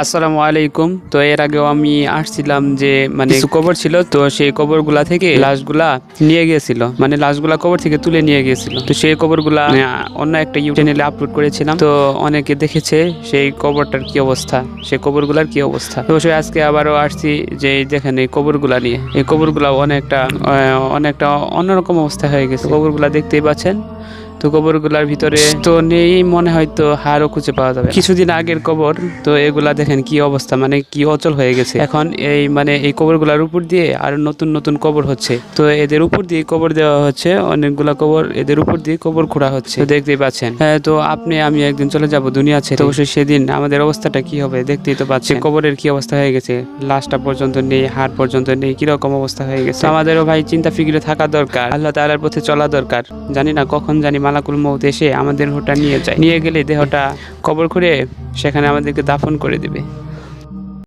আসসালামু আলাইকুম। তো এর আগেও আমি আসছিলাম যে কিছু কবর ছিল, তো সেই কবরগুলা থেকে লাশগুলা নিয়ে গিয়েছিল, লাশগুলা কবর থেকে তুলে নিয়ে গিয়েছিল। তো সেই কবরগুলা অন্য একটা ইউটিউব চ্যানেলে আপলোড করেছিলাম, তো অনেকে দেখেছে সেই কবরটার কি অবস্থা, সেই কবরগুলার কি অবস্থা। তো অবশ্যই আজকে আবারও আসছি যে দেখেন এই কবরগুলা নিয়ে। এই কবরগুলা অনেকটা অন্যরকম অবস্থা হয়ে গেছে। কবরগুলা দেখতেই পাচ্ছেন। তো কবরগুলার ভিতরে তো নেই মনে হয়, তো হাড়ও খুঁজে পাওয়া যাবে। কিছুদিন আগের কবর, তো এগুলা দেখেন কি অবস্থা, কি অচল হয়ে গেছে। এখন এই কবরগুলার উপর দিয়ে আর নতুন নতুন কবর হচ্ছে, তো এদের উপর দিয়ে কবর দেওয়া হচ্ছে, অনেকগুলা কবর এদের উপর দিয়ে কবর খোঁড়া হচ্ছে, তো দেখতেই পাচ্ছেন। তো আমি একদিন চলে যাব দুনিয়া ছেড়ে, তো অবশ্যই সেদিন আমাদের অবস্থাটা কি হবে দেখতেই তো পাচ্ছেন। কবরের কি অবস্থা হয়ে গেছে, লাশটা পর্যন্ত নেই, হাড় পর্যন্ত নেই, কিরকম অবস্থা হয়ে গেছে। আমাদেরও ভাই চিন্তা ফিকিরে থাকা দরকার, আল্লাহ তাআলার পথে চলা দরকার। জানি না কখন মালাকুল মউত এসে আমাদের দেহটা নিয়ে যায়, নিয়ে গেলে দেহটা কবর করে সেখানে আমাদেরকে দাফন করে দিবে।